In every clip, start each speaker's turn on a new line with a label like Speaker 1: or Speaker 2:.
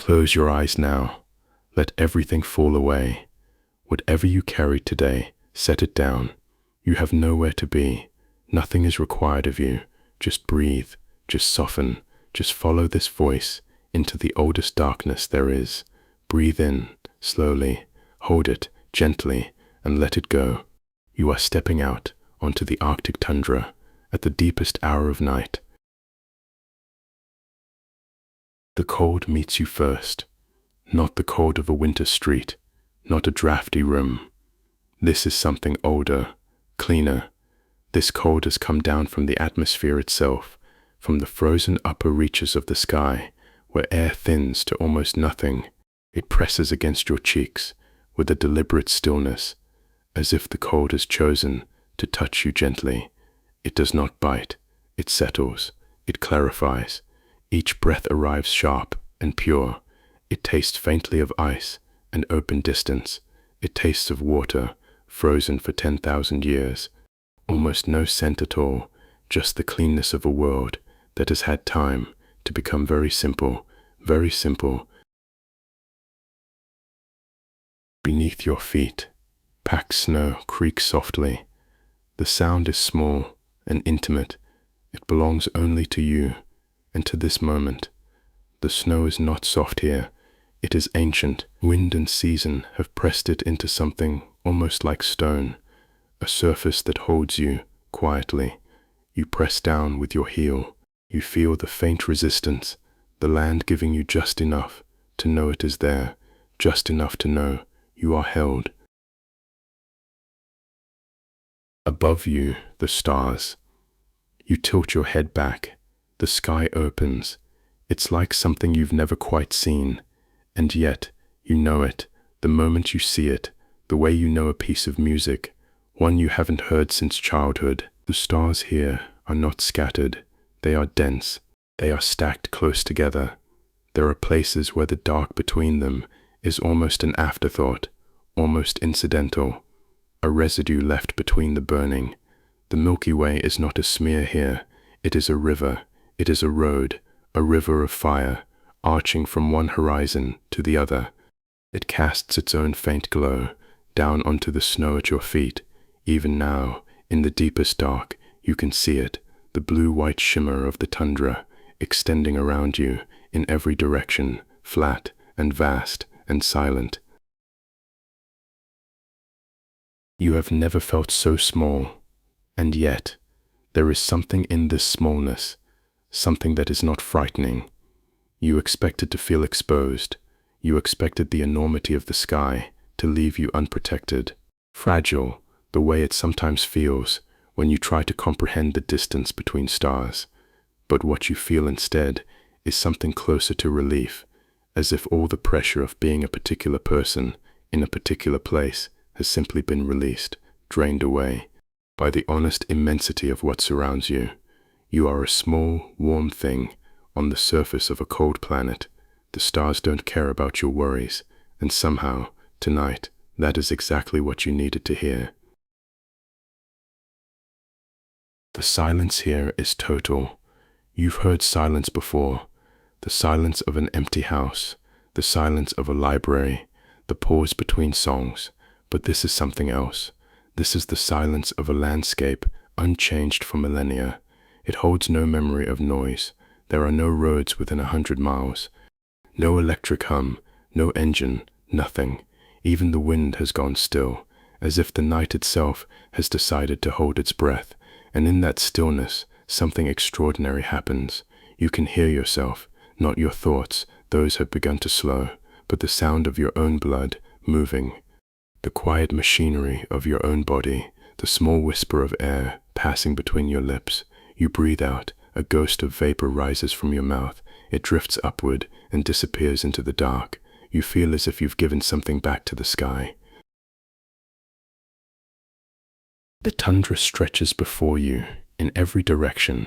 Speaker 1: Close your eyes now. Let everything fall away. Whatever you carried today, set it down. You have nowhere to be. Nothing is required of you. Just breathe. Just soften. Just follow this voice into the oldest darkness there is. Breathe in, slowly. Hold it, gently, and let it go. You are stepping out onto the Arctic tundra at the deepest hour of night. The cold meets you first. Not the cold of a winter street, not a drafty room. This is something older, cleaner. This cold has come down from the atmosphere itself, from the frozen upper reaches of the sky, where air thins to almost nothing. It presses against your cheeks with a deliberate stillness, as if the cold has chosen to touch you gently. It does not bite. It settles. It clarifies. Each breath arrives sharp and pure. It tastes faintly of ice and open distance. It tastes of water, frozen for 10,000 years. Almost no scent at all, just the cleanness of a world that has had time to become very simple, very simple. Beneath your feet, packed snow creaks softly. The sound is small and intimate. It belongs only to you and to this moment. The snow is not soft here. It is ancient. Wind and season have pressed it into something almost like stone, a surface that holds you quietly. You press down with your heel. You feel the faint resistance, the land giving you just enough to know it is there, just enough to know you are held. Above you, the stars. You tilt your head back. The sky opens. It's like something you've never quite seen. And yet, you know it, the moment you see it, the way you know a piece of music, one you haven't heard since childhood. The stars here are not scattered. They are dense. They are stacked close together. There are places where the dark between them is almost an afterthought, almost incidental, a residue left between the burning. The Milky Way is not a smear here. It is a river. It is a road, a river of fire, arching from one horizon to the other. It casts its own faint glow down onto the snow at your feet. Even now, in the deepest dark, you can see it, the blue-white shimmer of the tundra, extending around you in every direction, flat and vast and silent. You have never felt so small, and yet, there is something in this smallness, something that is not frightening. You expected to feel exposed. You expected the enormity of the sky to leave you unprotected, fragile, the way it sometimes feels when you try to comprehend the distance between stars. But what you feel instead is something closer to relief, as if all the pressure of being a particular person in a particular place has simply been released, drained away by the honest immensity of what surrounds you. You are a small, warm thing on the surface of a cold planet. The stars don't care about your worries, and somehow, tonight, that is exactly what you needed to hear. The silence here is total. You've heard silence before. The silence of an empty house, the silence of a library, the pause between songs. But this is something else. This is the silence of a landscape unchanged for millennia. It holds no memory of noise. There are no roads within 100 miles. No electric hum, no engine, nothing. Even the wind has gone still, as if the night itself has decided to hold its breath. And in that stillness, something extraordinary happens. You can hear yourself, not your thoughts. Those have begun to slow, but the sound of your own blood moving. The quiet machinery of your own body, the small whisper of air passing between your lips. You breathe out, a ghost of vapor rises from your mouth. It drifts upward and disappears into the dark. You feel as if you've given something back to the sky. The tundra stretches before you in every direction.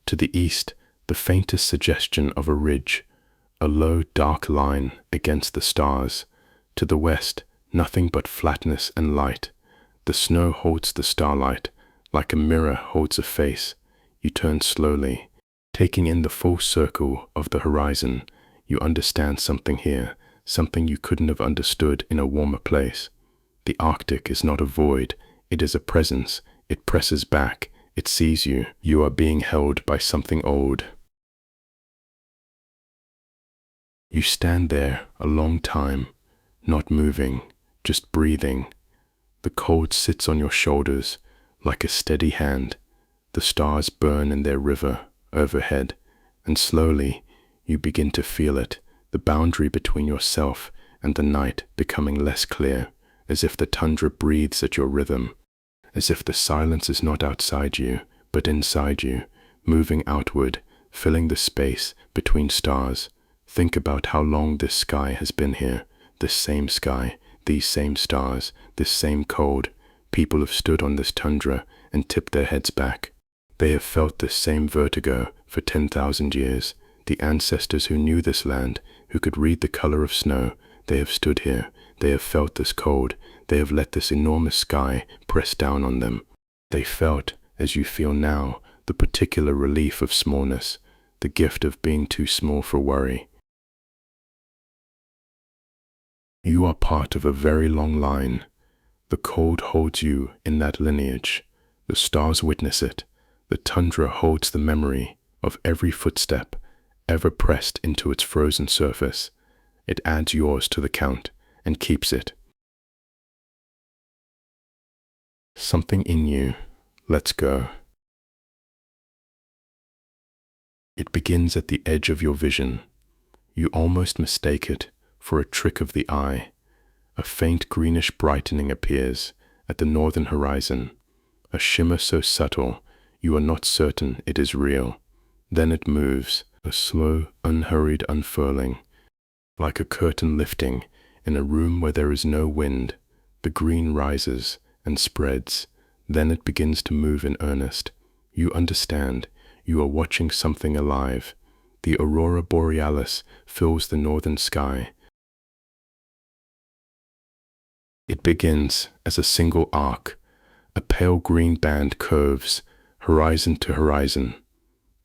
Speaker 1: To the east, the faintest suggestion of a ridge, a low, dark line against the stars. To the west, nothing but flatness and light. The snow holds the starlight, like a mirror holds a face. You turn slowly, taking in the full circle of the horizon. You understand something here, something you couldn't have understood in a warmer place. The Arctic is not a void, it is a presence. It presses back, it sees you. You are being held by something old. You stand there a long time, not moving, just breathing. The cold sits on your shoulders like a steady hand. The stars burn in their river overhead, and slowly you begin to feel it, the boundary between yourself and the night becoming less clear, as if the tundra breathes at your rhythm, as if the silence is not outside you, but inside you, moving outward, filling the space between stars. Think about how long this sky has been here, this same sky, these same stars, this same cold. People have stood on this tundra and tipped their heads back. They have felt this same vertigo for 10,000 years. The ancestors who knew this land, who could read the color of snow, they have stood here. They have felt this cold. They have let this enormous sky press down on them. They felt, as you feel now, the particular relief of smallness, the gift of being too small for worry. You are part of a very long line. The cold holds you in that lineage. The stars witness it. The tundra holds the memory of every footstep ever pressed into its frozen surface. It adds yours to the count and keeps it. Something in you lets go. It begins at the edge of your vision. You almost mistake it for a trick of the eye. A faint greenish brightening appears at the northern horizon, a shimmer so subtle you are not certain it is real. Then it moves, a slow, unhurried unfurling, like a curtain lifting in a room where there is no wind. The green rises and spreads. Then it begins to move in earnest. You understand. You are watching something alive. The Aurora Borealis fills the northern sky. It begins as a single arc. A pale green band curves, horizon to horizon.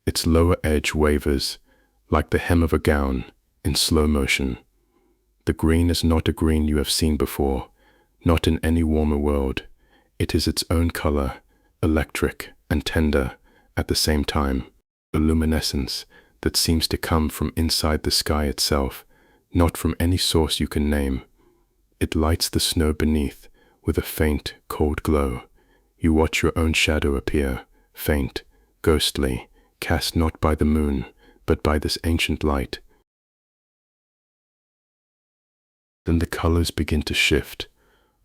Speaker 1: Its lower edge wavers, like the hem of a gown, in slow motion. The green is not a green you have seen before, not in any warmer world. It is its own color, electric and tender at the same time, a luminescence that seems to come from inside the sky itself, not from any source you can name. It lights the snow beneath with a faint, cold glow. You watch your own shadow appear, faint, ghostly, cast not by the moon, but by this ancient light. Then the colors begin to shift.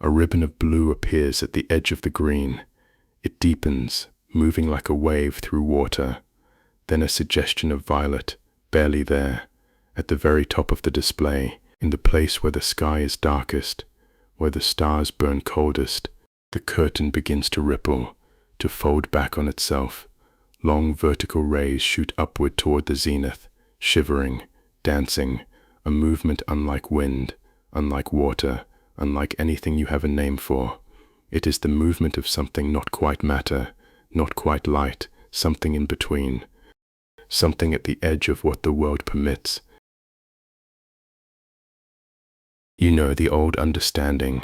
Speaker 1: A ribbon of blue appears at the edge of the green. It deepens, moving like a wave through water. Then a suggestion of violet, barely there, at the very top of the display, in the place where the sky is darkest, where the stars burn coldest. The curtain begins to ripple, to fold back on itself. Long vertical rays shoot upward toward the zenith, shivering, dancing, a movement unlike wind, unlike water, unlike anything you have a name for. It is the movement of something not quite matter, not quite light, something in between, something at the edge of what the world permits. You know the old understanding.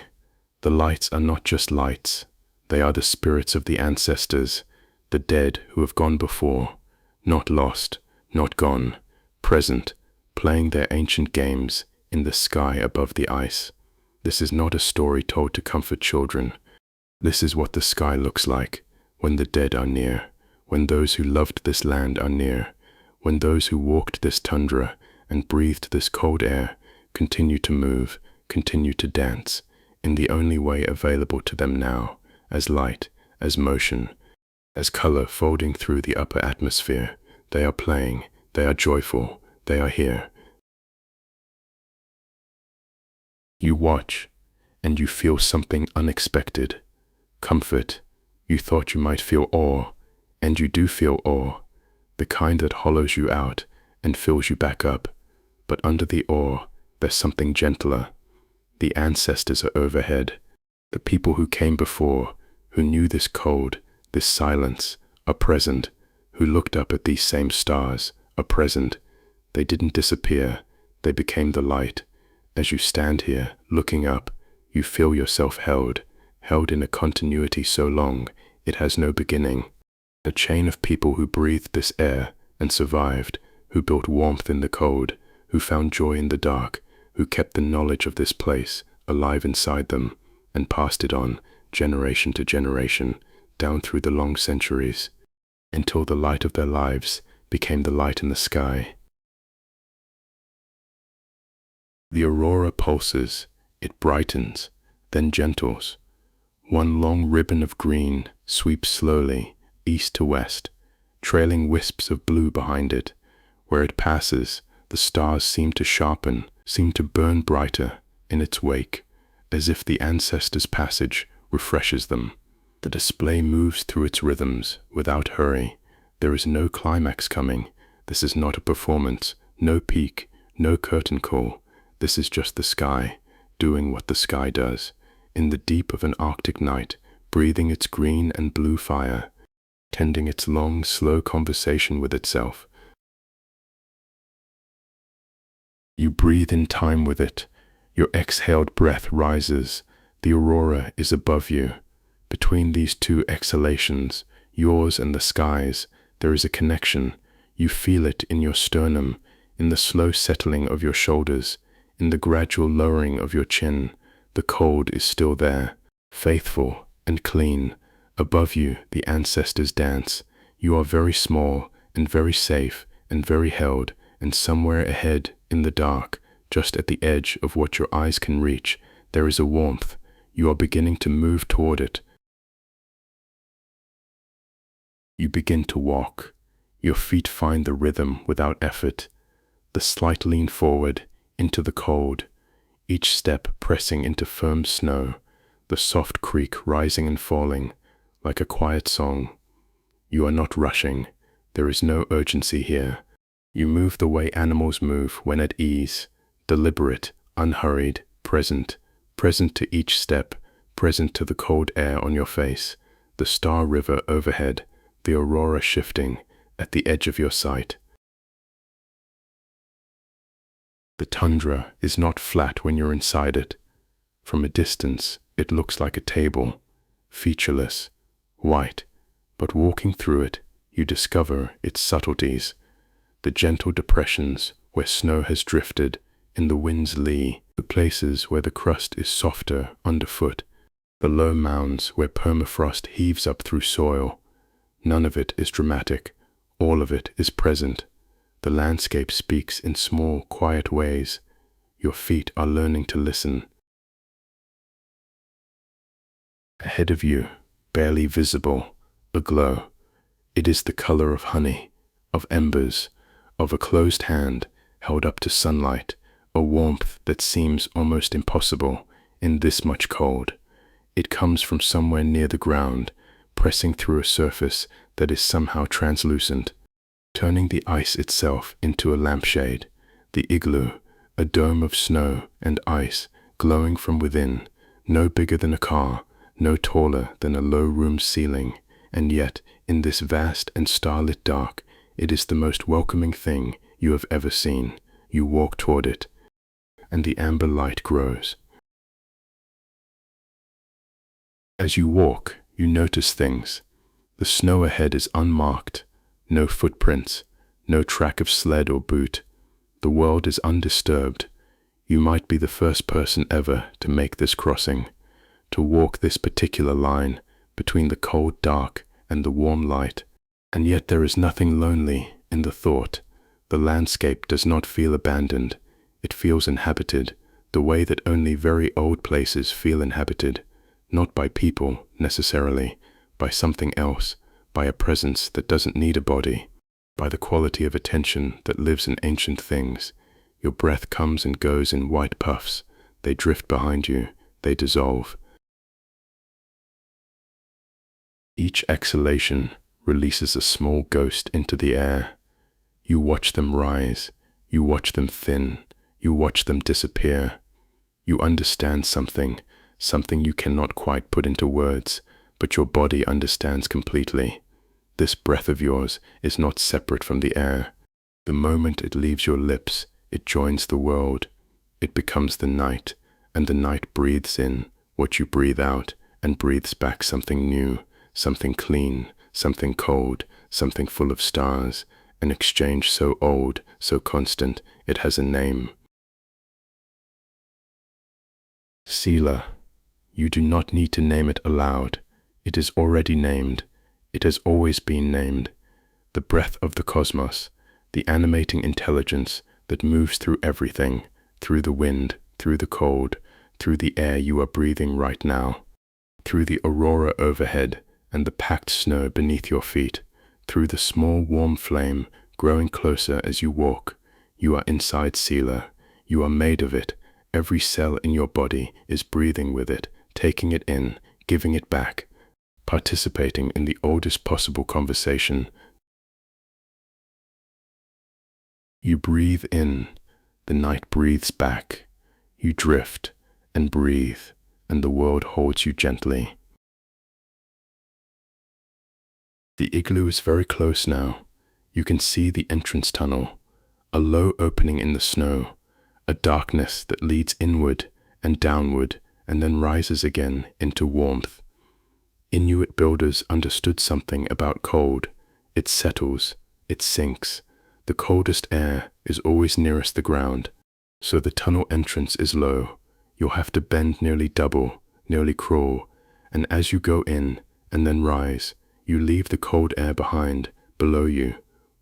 Speaker 1: The lights are not just lights. They are the spirits of the ancestors, the dead who have gone before, not lost, not gone, present, playing their ancient games in the sky above the ice. This is not a story told to comfort children. This is what the sky looks like when the dead are near, when those who loved this land are near, when those who walked this tundra and breathed this cold air continue to move, continue to dance, in the only way available to them now, as light, as motion, as color folding through the upper atmosphere. They are playing, they are joyful, they are here. You watch, and you feel something unexpected. Comfort. You thought you might feel awe, and you do feel awe, the kind that hollows you out and fills you back up. But under the awe, there's something gentler. The ancestors are overhead. The people who came before, who knew this cold, this silence, are present, who looked up at these same stars, are present. They didn't disappear. They became the light. As you stand here, looking up, you feel yourself held in a continuity so long, it has no beginning. A chain of people who breathed this air and survived, who built warmth in the cold, who found joy in the dark, who kept the knowledge of this place alive inside them, and passed it on, generation to generation, down through the long centuries, until the light of their lives became the light in the sky. The aurora pulses, it brightens, then gentles. One long ribbon of green sweeps slowly, east to west, trailing wisps of blue behind it. Where it passes, the stars seem to sharpen, seem to burn brighter in its wake, as if the ancestors' passage refreshes them. The display moves through its rhythms without hurry. There is no climax coming. This is not a performance, no peak, no curtain call. This is just the sky, doing what the sky does, in the deep of an Arctic night, breathing its green and blue fire, tending its long, slow conversation with itself. You breathe in time with it. Your exhaled breath rises. The aurora is above you. Between these two exhalations, yours and the sky's, there is a connection. You feel it in your sternum, in the slow settling of your shoulders, in the gradual lowering of your chin. The cold is still there, faithful and clean. Above you, the ancestors dance. You are very small and very safe and very held, and somewhere ahead, in the dark, just at the edge of what your eyes can reach, there is a warmth. You are beginning to move toward it. You begin to walk. Your feet find the rhythm without effort. The slight lean forward, into the cold, each step pressing into firm snow, the soft creak rising and falling, like a quiet song. You are not rushing. There is no urgency here. You move the way animals move when at ease, deliberate, unhurried, present to each step, present to the cold air on your face, the star river overhead, the aurora shifting at the edge of your sight. The tundra is not flat when you're inside it. From a distance, it looks like a table, featureless, white, but walking through it, you discover its subtleties. The gentle depressions where snow has drifted in the wind's lee, the places where the crust is softer underfoot, the low mounds where permafrost heaves up through soil. None of it is dramatic, all of it is present. The landscape speaks in small, quiet ways. Your feet are learning to listen. Ahead of you, barely visible, a glow. It is the color of honey, of embers, of a closed hand held up to sunlight, a warmth that seems almost impossible in this much cold. It comes from somewhere near the ground, pressing through a surface that is somehow translucent, turning the ice itself into a lampshade. The igloo, a dome of snow and ice, glowing from within, no bigger than a car, no taller than a low room's ceiling, and yet, in this vast and starlit dark, it is the most welcoming thing you have ever seen. You walk toward it, and the amber light grows. As you walk, you notice things. The snow ahead is unmarked, no footprints, no track of sled or boot. The world is undisturbed. You might be the first person ever to make this crossing, to walk this particular line between the cold dark and the warm light. And yet there is nothing lonely in the thought. The landscape does not feel abandoned. It feels inhabited, the way that only very old places feel inhabited, not by people necessarily, by something else, by a presence that doesn't need a body, by the quality of attention that lives in ancient things. Your breath comes and goes in white puffs. They drift behind you. They dissolve. Each exhalation releases a small ghost into the air. You watch them rise. You watch them thin. You watch them disappear. You understand something you cannot quite put into words, but your body understands completely. This breath of yours is not separate from the air. The moment it leaves your lips, It joins the world. It becomes the night, and the night breathes in what you breathe out and breathes back something new, something clean, something cold, something full of stars, an exchange so old, so constant, it has a name. Sila. You do not need to name it aloud. It is already named. It has always been named. The breath of the cosmos, the animating intelligence that moves through everything, through the wind, through the cold, through the air you are breathing right now, through the aurora overhead and the packed snow beneath your feet, through the small warm flame growing closer as you walk. You are inside Sila. You are made of it. Every cell in your body is breathing with it, taking it in, giving it back, participating in the oldest possible conversation. You breathe in, the night breathes back. You drift and breathe, and the world holds you gently. The igloo is very close now. You can see the entrance tunnel, a low opening in the snow, a darkness that leads inward and downward and then rises again into warmth. Inuit builders understood something about cold. It settles, it sinks. The coldest air is always nearest the ground, so the tunnel entrance is low. You'll have to bend nearly double, nearly crawl, and as you go in and then rise, you leave the cold air behind, below you,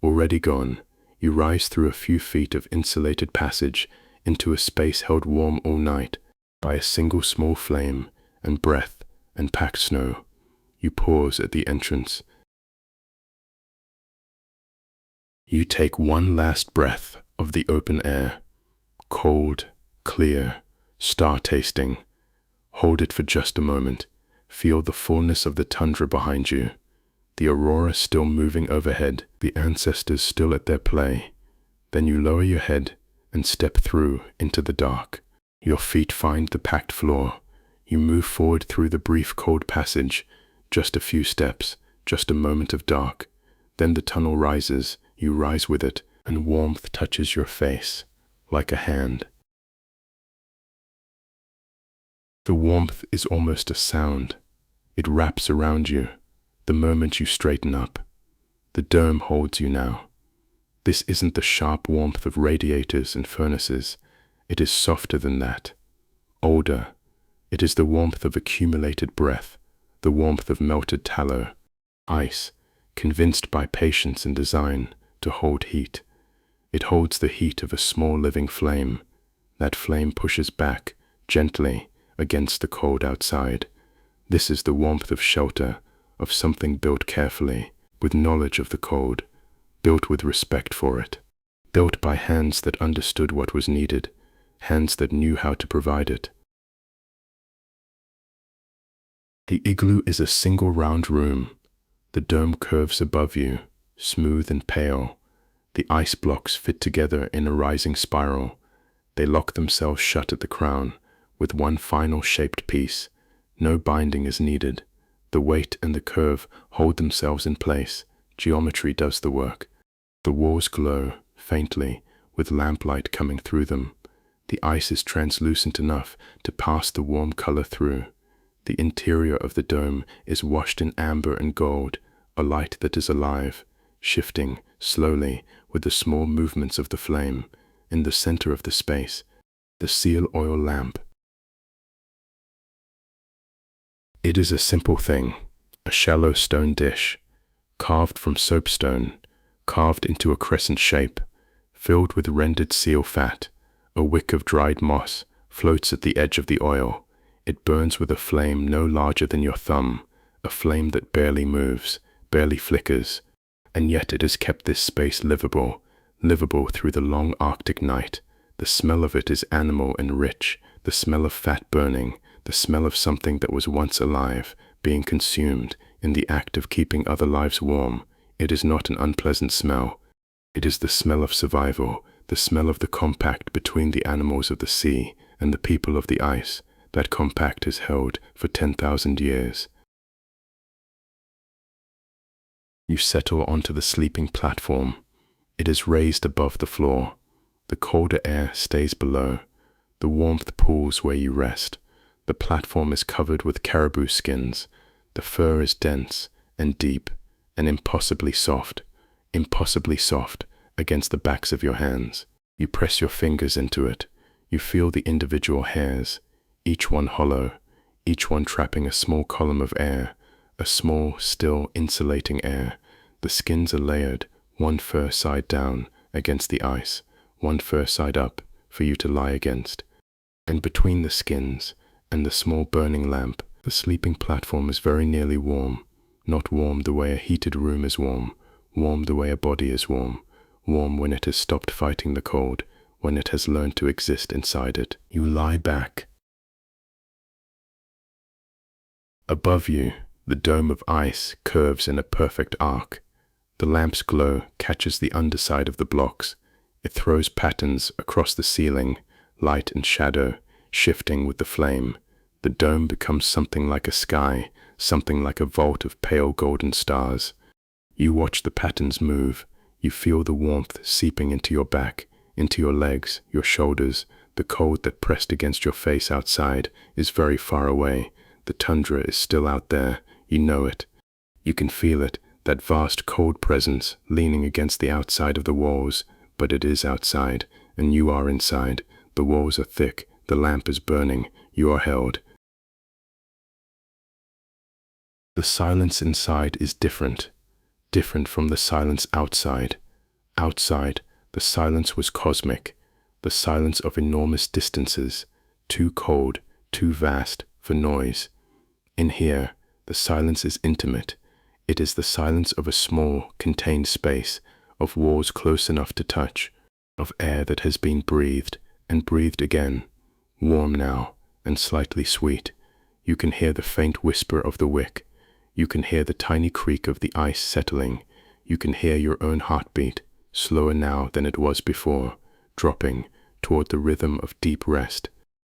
Speaker 1: already gone. You rise through a few feet of insulated passage into a space held warm all night by a single small flame and breath and packed snow. You pause at the entrance. You take one last breath of the open air, cold, clear, star-tasting. Hold it for just a moment. Feel the fullness of the tundra behind you, the aurora still moving overhead, the ancestors still at their play. Then you lower your head and step through into the dark. Your feet find the packed floor. You move forward through the brief cold passage, just a few steps, just a moment of dark. Then the tunnel rises, you rise with it, and warmth touches your face, like a hand. The warmth is almost a sound. It wraps around you, the moment you straighten up. The dome holds you now. This isn't the sharp warmth of radiators and furnaces. It is softer than that, older. It is the warmth of accumulated breath, the warmth of melted tallow, ice, convinced by patience and design to hold heat. It holds the heat of a small living flame. That flame pushes back, gently, against the cold outside. This is the warmth of shelter, of something built carefully, with knowledge of the cold, built with respect for it, built by hands that understood what was needed, hands that knew how to provide it. The igloo is a single round room. The dome curves above you, smooth and pale. The ice blocks fit together in a rising spiral. They lock themselves shut at the crown, with one final shaped piece. No binding is needed. The weight and the curve hold themselves in place. Geometry does the work. The walls glow, faintly, with lamplight coming through them. The ice is translucent enough to pass the warm color through. The interior of the dome is washed in amber and gold, a light that is alive, shifting, slowly, with the small movements of the flame. In the center of the space, the seal oil lamp. It is a simple thing, a shallow stone dish, carved from soapstone, carved into a crescent shape, filled with rendered seal fat. A wick of dried moss floats at the edge of the oil. It burns with a flame no larger than your thumb, a flame that barely moves, barely flickers, and yet it has kept this space livable, livable through the long Arctic night. The smell of it is animal and rich, the smell of fat burning, the smell of something that was once alive, being consumed, in the act of keeping other lives warm. It is not an unpleasant smell. It is the smell of survival, the smell of the compact between the animals of the sea and the people of the ice. That compact is held for 10,000 years. You settle onto the sleeping platform. It is raised above the floor. The colder air stays below. The warmth pools where you rest. The platform is covered with caribou skins. The fur is dense and deep and impossibly soft against the backs of your hands. You press your fingers into it. You feel the individual hairs, each one hollow, each one trapping a small column of air, a small, still, insulating air. The skins are layered, one fur side down against the ice, one fur side up for you to lie against. And between the skins and the small burning lamp, the sleeping platform is very nearly warm, not warm the way a heated room is warm, warm the way a body is warm, warm when it has stopped fighting the cold, when it has learned to exist inside it. You lie back. Above you, the dome of ice curves in a perfect arc. The lamp's glow catches the underside of the blocks. It throws patterns across the ceiling, light and shadow, shifting with the flame. The dome becomes something like a sky, something like a vault of pale golden stars. You watch the patterns move. You feel the warmth seeping into your back, into your legs, your shoulders. The cold that pressed against your face outside is very far away. The tundra is still out there. You know it. You can feel it, that vast cold presence leaning against the outside of the walls, but it is outside, and you are inside. The walls are thick, the lamp is burning, you are held. The silence inside is different from the silence outside. Outside, the silence was cosmic, the silence of enormous distances, too cold, too vast for noise. In here, the silence is intimate. It is the silence of a small, contained space, of walls close enough to touch, of air that has been breathed and breathed again, warm now and slightly sweet. You can hear the faint whisper of the wick. You can hear the tiny creak of the ice settling. You can hear your own heartbeat, slower now than it was before, dropping toward the rhythm of deep rest.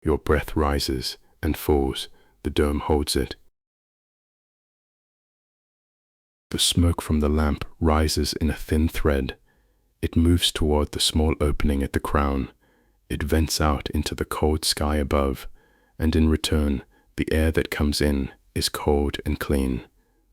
Speaker 1: Your breath rises and falls. The dome holds it. The smoke from the lamp rises in a thin thread. It moves toward the small opening at the crown. It vents out into the cold sky above, and in return, the air that comes in is cold and clean.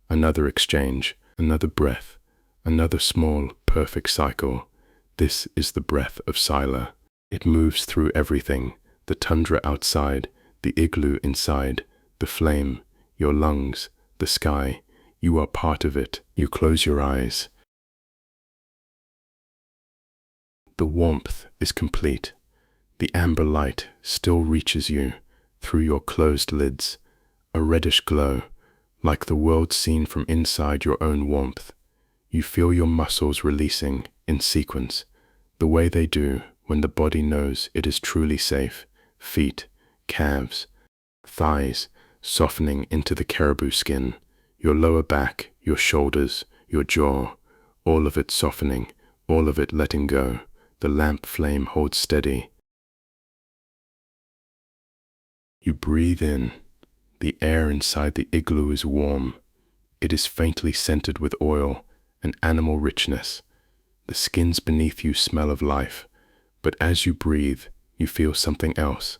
Speaker 1: Another exchange, another breath, another small, perfect cycle. This is the breath of Sila. It moves through everything, the tundra outside, the igloo inside, the flame, your lungs, the sky. You are part of it. You close your eyes. The warmth is complete. The amber light still reaches you through your closed lids, a reddish glow, like the world seen from inside your own warmth. You feel your muscles releasing in sequence, the way they do when the body knows it is truly safe. Feet, calves, thighs softening into the caribou skin, your lower back, your shoulders, your jaw, all of it softening, all of it letting go. The lamp flame holds steady. You breathe in. The air inside the igloo is warm. It is faintly scented with oil and animal richness. The skins beneath you smell of life, but as you breathe, you feel something else,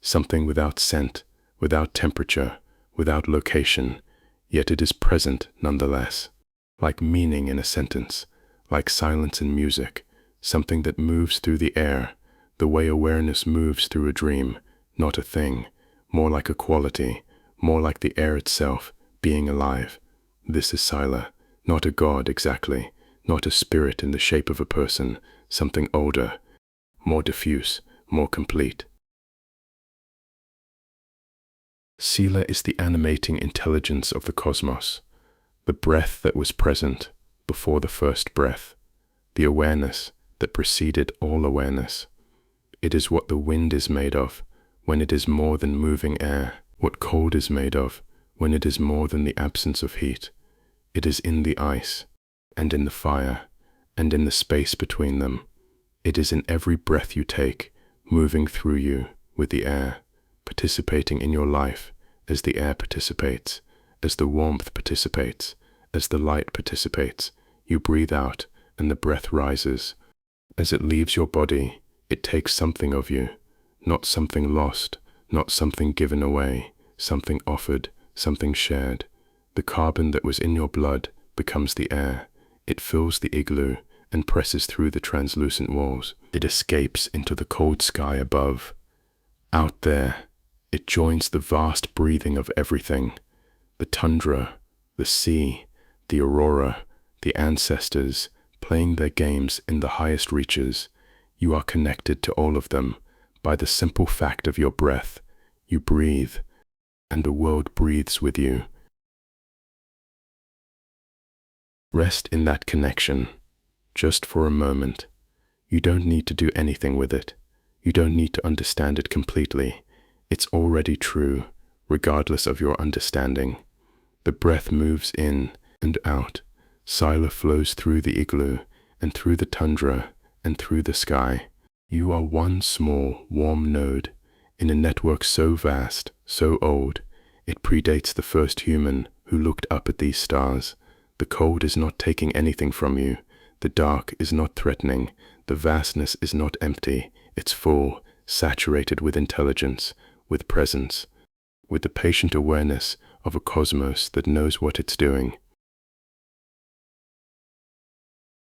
Speaker 1: something without scent, without temperature, without location, yet it is present nonetheless, like meaning in a sentence, like silence in music, something that moves through the air, the way awareness moves through a dream, not a thing, more like a quality, more like the air itself, being alive. This is Sila, not a god exactly, not a spirit in the shape of a person, something older, more diffuse, more complete. Sila is the animating intelligence of the cosmos, the breath that was present before the first breath, the awareness that preceded all awareness. It is what the wind is made of when it is more than moving air, what cold is made of when it is more than the absence of heat. It is in the ice, and in the fire, and in the space between them. It is in every breath you take, moving through you with the air, participating in your life as the air participates, as the warmth participates, as the light participates. You breathe out, and the breath rises. As it leaves your body, It takes something of you, not something lost, not something given away, something offered, something shared. The carbon that was in your blood becomes the air. It fills the igloo and presses through the translucent walls. It escapes into the cold sky above. Out there, it joins the vast breathing of everything. The tundra, the sea, the aurora, the ancestors, playing their games in the highest reaches. You are connected to all of them by the simple fact of your breath. You breathe, and the world breathes with you. Rest in that connection, just for a moment. You don't need to do anything with it. You don't need to understand it completely. It's already true, regardless of your understanding. The breath moves in and out. Sila flows through the igloo, and through the tundra, and through the sky. You are one small, warm node in a network so vast, so old, it predates the first human who looked up at these stars. The cold is not taking anything from you. The dark is not threatening. The vastness is not empty. It's full, saturated with intelligence, with presence, with the patient awareness of a cosmos that knows what it's doing.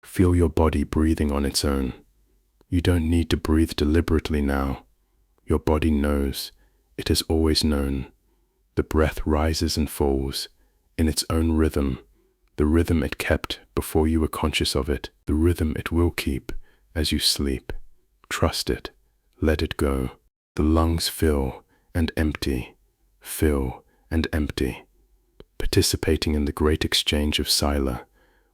Speaker 1: Feel your body breathing on its own. You don't need to breathe deliberately now. Your body knows. It has always known. The breath rises and falls in its own rhythm, the rhythm it kept before you were conscious of it, the rhythm it will keep as you sleep. Trust it. Let it go. The lungs fill and empty, fill and empty, participating in the great exchange of Sila,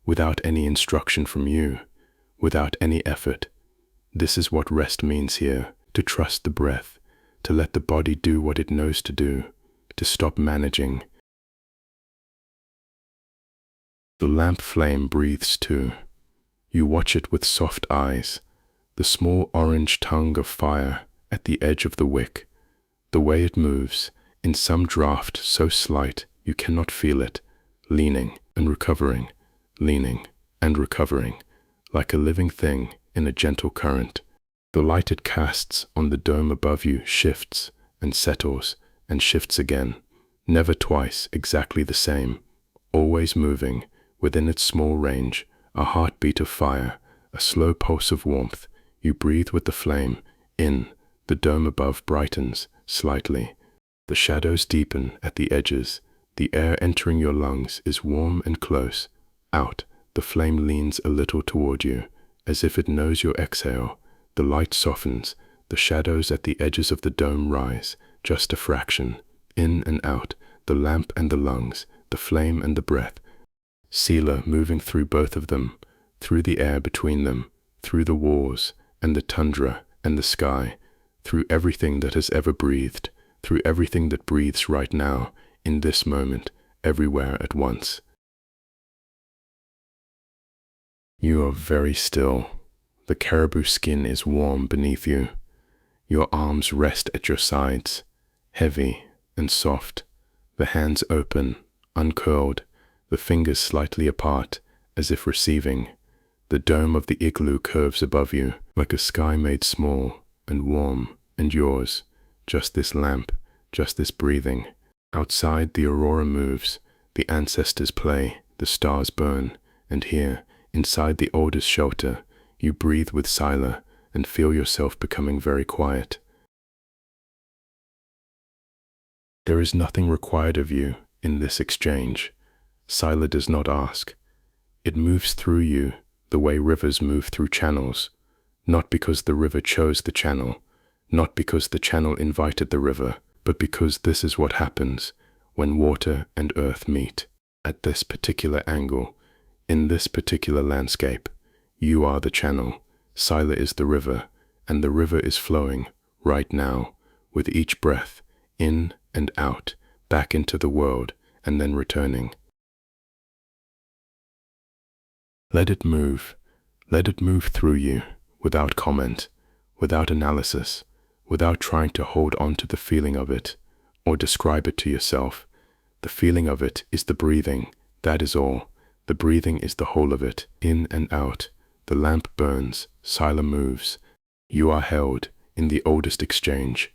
Speaker 1: without any instruction from you, without any effort. This is what rest means here, to trust the breath, to let the body do what it knows to do, to stop managing. The lamp flame breathes too. You watch it with soft eyes, the small orange tongue of fire at the edge of the wick, the way it moves, in some draft so slight you cannot feel it, leaning and recovering, leaning and recovering, like a living thing in a gentle current. The light it casts on the dome above you shifts and settles and shifts again, never twice exactly the same, always moving within its small range, a heartbeat of fire, a slow pulse of warmth. You breathe with the flame. In, the dome above brightens slightly. The shadows deepen at the edges. The air entering your lungs is warm and close. Out, the flame leans a little toward you, as if it knows your exhale. The light softens. The shadows at the edges of the dome rise, just a fraction. In and out, the lamp and the lungs, the flame and the breath. Sila moving through both of them, through the air between them, through the walls and the tundra and the sky, through everything that has ever breathed, through everything that breathes right now, in this moment, everywhere at once. You are very still. The caribou skin is warm beneath you. Your arms rest at your sides, heavy and soft, the hands open, uncurled, the fingers slightly apart, as if receiving. The dome of the igloo curves above you, like a sky made small and warm and yours. Just this lamp, just this breathing. Outside, the aurora moves, the ancestors play, the stars burn, and here, inside the oldest shelter, you breathe with Sila and feel yourself becoming very quiet. There is nothing required of you in this exchange. Sila does not ask. It moves through you the way rivers move through channels, not because the river chose the channel, not because the channel invited the river, but because this is what happens when water and earth meet. At this particular angle, in this particular landscape, you are the channel, Sila is the river, and the river is flowing right now, with each breath, in and out, back into the world, and then returning. Let it move through you, without comment, without analysis, without trying to hold on to the feeling of it, or describe it to yourself. The feeling of it is the breathing, that is all. The breathing is the whole of it, in and out. The lamp burns, Sila moves. You are held in the oldest exchange.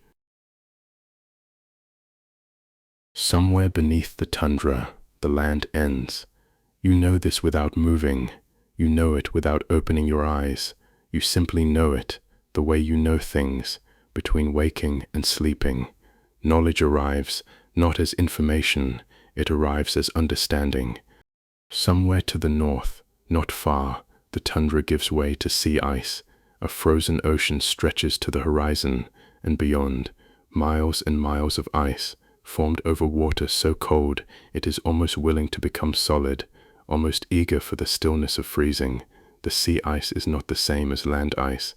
Speaker 1: Somewhere beneath the tundra, the land ends. You know this without moving. You know it without opening your eyes. You simply know it, the way you know things, between waking and sleeping. Knowledge arrives not as information, it arrives as understanding. Somewhere to the north, not far, the tundra gives way to sea ice. A frozen ocean stretches to the horizon, and beyond, miles and miles of ice, formed over water so cold it is almost willing to become solid, almost eager for the stillness of freezing. The sea ice is not the same as land ice.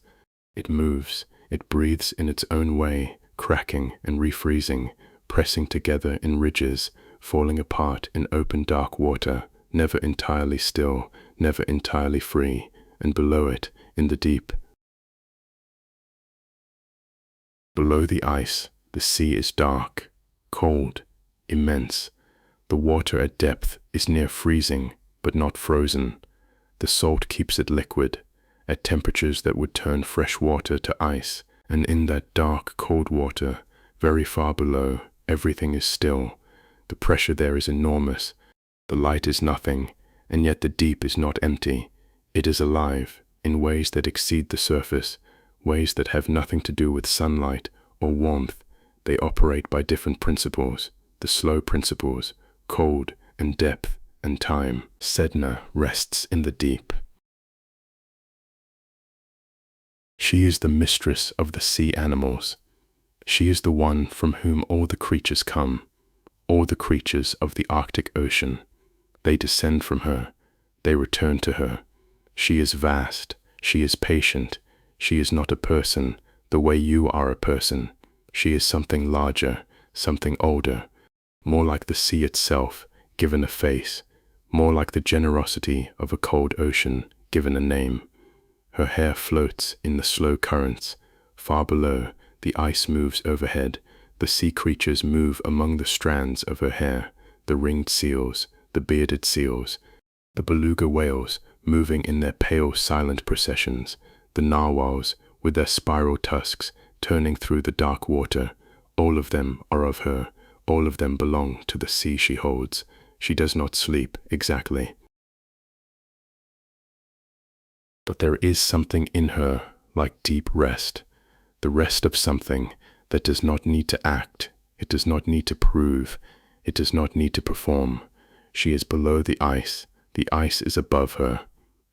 Speaker 1: It moves, it breathes in its own way, cracking and refreezing, pressing together in ridges, falling apart in open dark water, never entirely still, never entirely free, and below it, in the deep. Below the ice, the sea is dark, cold, immense. The water at depth is near freezing, but not frozen. The salt keeps it liquid, at temperatures that would turn fresh water to ice, and in that dark, cold water, very far below, everything is still. The pressure there is enormous. The light is nothing, and yet the deep is not empty. It is alive, in ways that exceed the surface, ways that have nothing to do with sunlight or warmth. They operate by different principles, the slow principles, cold and depth and time. Sedna rests in the deep. She is the mistress of the sea animals. She is the one from whom all the creatures come, all the creatures of the Arctic Ocean. They descend from her, they return to her. She is vast, she is patient, she is not a person, the way you are a person. She is something larger, something older, more like the sea itself, given a face, more like the generosity of a cold ocean, given a name. Her hair floats in the slow currents. Far below, the ice moves overhead. The sea creatures move among the strands of her hair, the ringed seals, the bearded seals, the beluga whales moving in their pale, silent processions, the narwhals with their spiral tusks turning through the dark water. All of them are of her. All of them belong to the sea she holds. She does not sleep, exactly. But there is something in her like deep rest, the rest of something that does not need to act, it does not need to prove, it does not need to perform. She is below the ice is above her.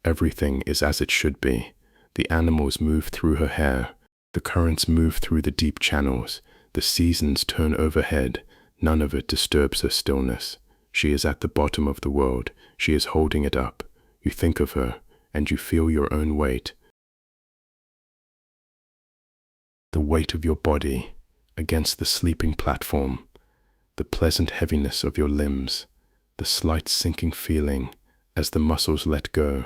Speaker 1: Everything is as it should be. The animals move through her hair, the currents move through the deep channels, the seasons turn overhead, none of it disturbs her stillness. She is at the bottom of the world, she is holding it up. You think of her, and you feel your own weight. The weight of your body against the sleeping platform, the pleasant heaviness of your limbs, the slight sinking feeling as the muscles let go.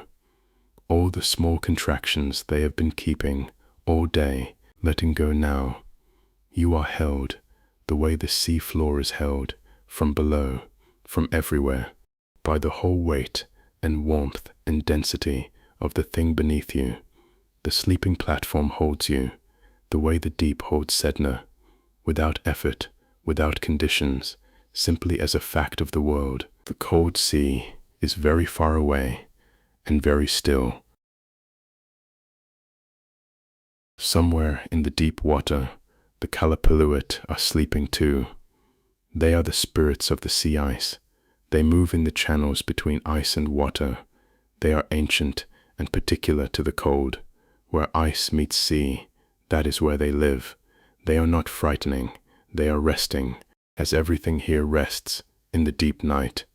Speaker 1: All the small contractions they have been keeping all day, letting go now. You are held, the way the sea floor is held, from below, from everywhere, by the whole weight and warmth and density of the thing beneath you. The sleeping platform holds you, the way the deep holds Sedna, without effort, without conditions, simply as a fact of the world. The cold sea is very far away and very still. Somewhere in the deep water, the Kalapalluit are sleeping too. They are the spirits of the sea ice. They move in the channels between ice and water. They are ancient and particular to the cold. Where ice meets sea, that is where they live. They are not frightening, they are resting, as everything here rests in the deep night.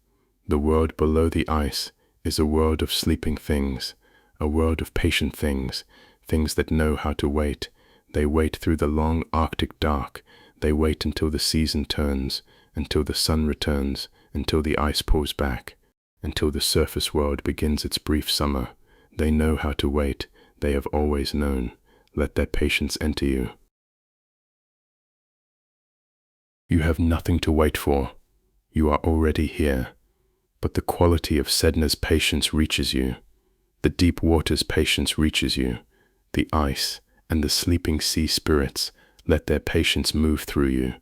Speaker 1: The world below the ice is a world of sleeping things, a world of patient things, things that know how to wait. They wait through the long Arctic dark. They wait until the season turns, until the sun returns, until the ice pulls back, until the surface world begins its brief summer. They know how to wait. They have always known. Let their patience enter you. You have nothing to wait for. You are already here. But the quality of Sedna's patience reaches you. The deep water's patience reaches you. The ice and the sleeping sea spirits let their patience move through you,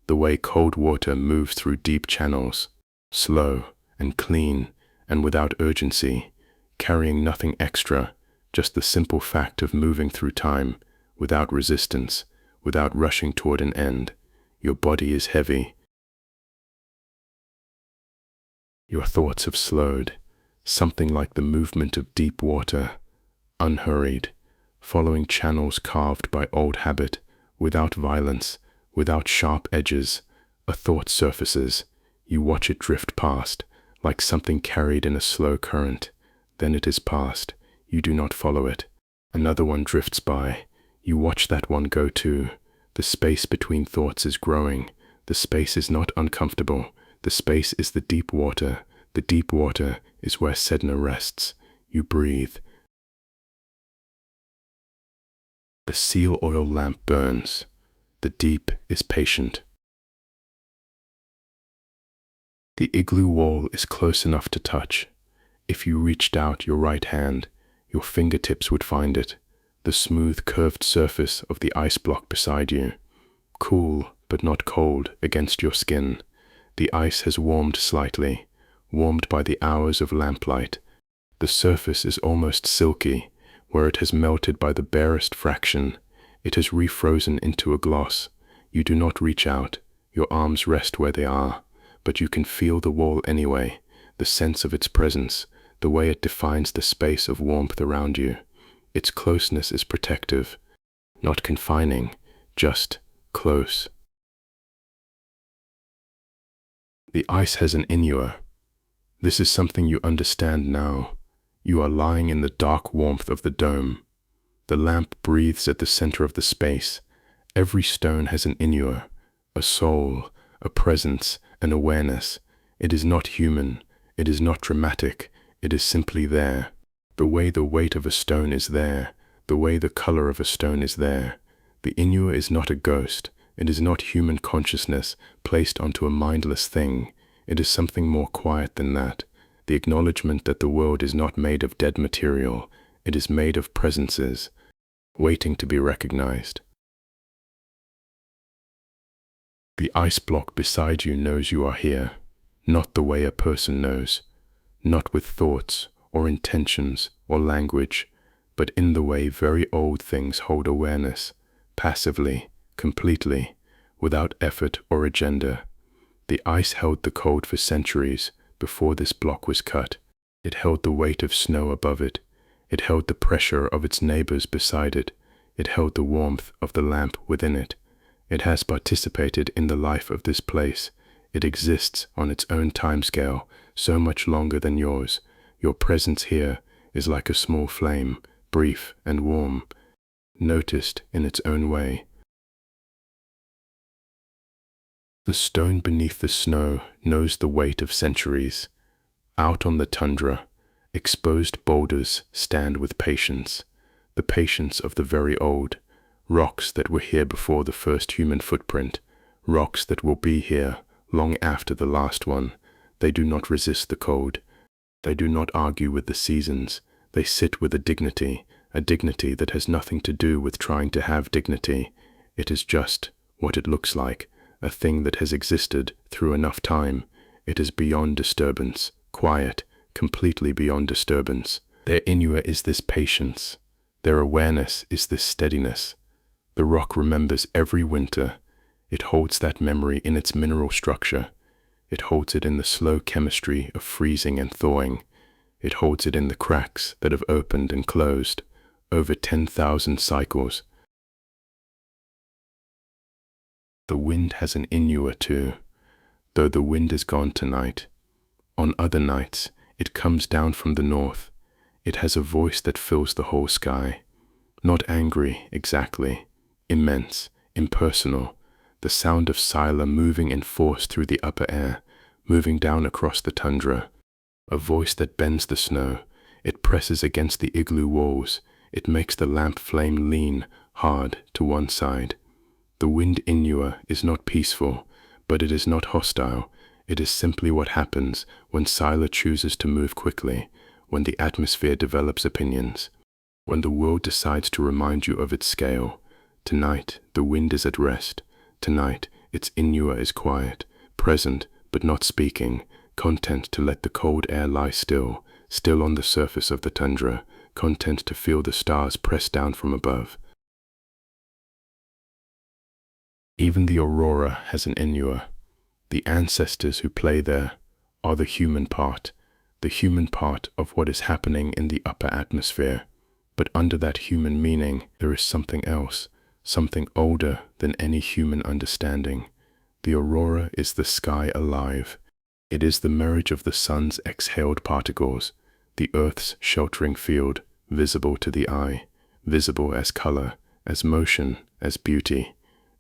Speaker 1: the way cold water moves through deep channels, slow and clean and without urgency, carrying nothing extra, just the simple fact of moving through time, without resistance, without rushing toward an end. Your body is heavy. Your thoughts have slowed, something like the movement of deep water, unhurried, following channels carved by old habit, without violence, without sharp edges. A thought surfaces. You watch it drift past, like something carried in a slow current. Then it is past. You do not follow it. Another one drifts by. You watch that one go too. The space between thoughts is growing. The space is not uncomfortable. The space is the deep water. The deep water is where Sedna rests. You breathe. The seal oil lamp burns. The deep is patient. The igloo wall is close enough to touch. If you reached out your right hand, your fingertips would find it, the smooth curved surface of the ice block beside you, cool but not cold against your skin. The ice has warmed slightly, warmed by the hours of lamplight. The surface is almost silky, where it has melted by the barest fraction. It has refrozen into a gloss. You do not reach out, your arms rest where they are, but you can feel the wall anyway, the sense of its presence, the way it defines the space of warmth around you. Its closeness is protective, not confining, just close. The ice has an Inua. This is something you understand now. You are lying in the dark warmth of the dome. The lamp breathes at the center of the space. Every stone has an Inua, a soul, a presence, an awareness. It is not human. It is not dramatic. It is simply there. The way the weight of a stone is there. The way the color of a stone is there. The Inua is not a ghost. It is not human consciousness placed onto a mindless thing. It is something more quiet than that. The acknowledgement that the world is not made of dead material. It is made of presences, waiting to be recognized. The ice block beside you knows you are here, not the way a person knows, not with thoughts or intentions or language, but in the way very old things hold awareness, passively, completely, without effort or agenda. The ice held the cold for centuries before this block was cut. It held the weight of snow above it. It held the pressure of its neighbors beside it. It held the warmth of the lamp within it. It has participated in the life of this place. It exists on its own timescale, so much longer than yours. Your presence here is like a small flame, brief and warm, noticed in its own way. The stone beneath the snow knows the weight of centuries. Out on the tundra, exposed boulders stand with patience, the patience of the very old, rocks that were here before the first human footprint, rocks that will be here long after the last one. They do not resist the cold. They do not argue with the seasons. They sit with a dignity that has nothing to do with trying to have dignity. It is just what it looks like, a thing that has existed through enough time. It is beyond disturbance, quiet, completely beyond disturbance. Their Inua is this patience. Their awareness is this steadiness. The rock remembers every winter. It holds that memory in its mineral structure. It holds it in the slow chemistry of freezing and thawing. It holds it in the cracks that have opened and closed over 10,000 cycles. The wind has an Inua too, though the wind is gone tonight. On other nights, it comes down from the north. It has a voice that fills the whole sky. Not angry, exactly. Immense, impersonal. The sound of Sila moving in force through the upper air, moving down across the tundra. A voice that bends the snow. It presses against the igloo walls. It makes the lamp flame lean, hard, to one side. The wind Inua is not peaceful, but it is not hostile. It is simply what happens when Sila chooses to move quickly, when the atmosphere develops opinions. When the world decides to remind you of its scale, tonight the wind is at rest. Tonight its Inua is quiet, present but not speaking, content to let the cold air lie still on the surface of the tundra, content to feel the stars press down from above. Even the Aurora has an Inua. The ancestors who play there are the human part of what is happening in the upper atmosphere. But under that human meaning, there is something else, something older than any human understanding. The aurora is the sky alive. It is the marriage of the sun's exhaled particles, the earth's sheltering field, visible to the eye, visible as color, as motion, as beauty.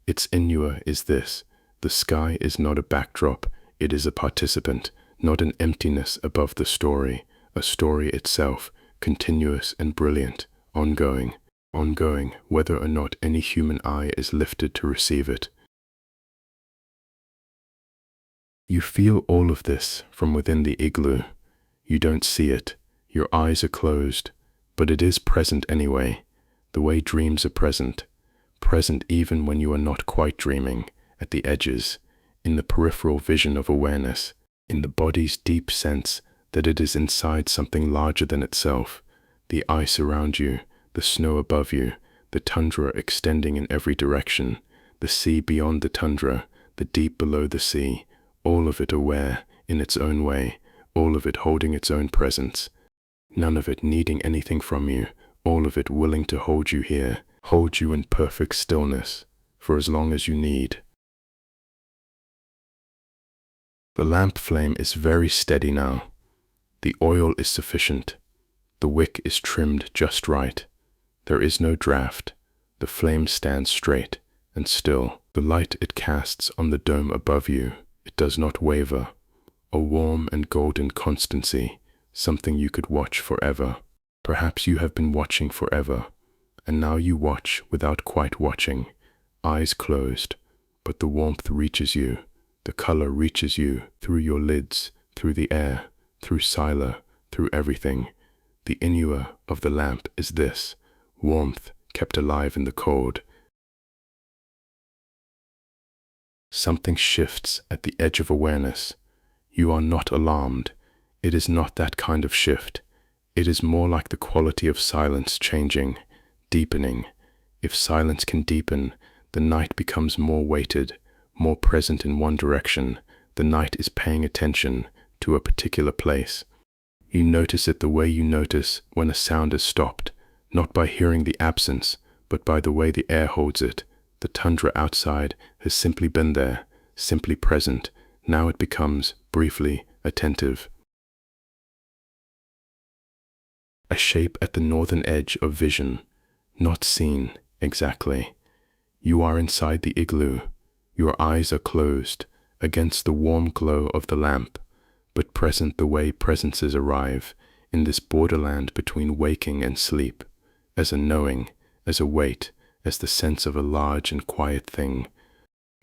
Speaker 1: Its Inua is this: the sky is not a backdrop, it is a participant, not an emptiness above the story, a story itself, continuous and brilliant, ongoing, whether or not any human eye is lifted to receive it. You feel all of this from within the igloo. You don't see it, your eyes are closed, but it is present anyway, the way dreams are present even when you are not quite dreaming, at the edges, in the peripheral vision of awareness, in the body's deep sense that it is inside something larger than itself. The ice around you, the snow above you, the tundra extending in every direction, the sea beyond the tundra, the deep below the sea, all of it aware in its own way, all of it holding its own presence, none of it needing anything from you, all of it willing to hold you here, hold you in perfect stillness, for as long as you need. The lamp flame is very steady now. The oil is sufficient. The wick is trimmed just right. There is no draught. The flame stands straight and still. The light it casts on the dome above you, it does not waver. A warm and golden constancy, something you could watch forever. Perhaps you have been watching forever, and now you watch without quite watching, eyes closed, but the warmth reaches you, the color reaches you through your lids, through the air, through Sila, through everything. The Inua of the lamp is this: warmth kept alive in the cold. Something shifts at the edge of awareness. You are not alarmed. It is not that kind of shift. It is more like the quality of silence changing, deepening. If silence can deepen, the night becomes more weighted, more present in one direction. The night is paying attention to a particular place. You notice it the way you notice when a sound is stopped, not by hearing the absence, but by the way the air holds it. The tundra outside has simply been there, simply present. Now it becomes, briefly, attentive. A shape at the northern edge of vision, not seen exactly. You are inside the igloo. Your eyes are closed, against the warm glow of the lamp, but present the way presences arrive, in this borderland between waking and sleep, as a knowing, as a weight, as the sense of a large and quiet thing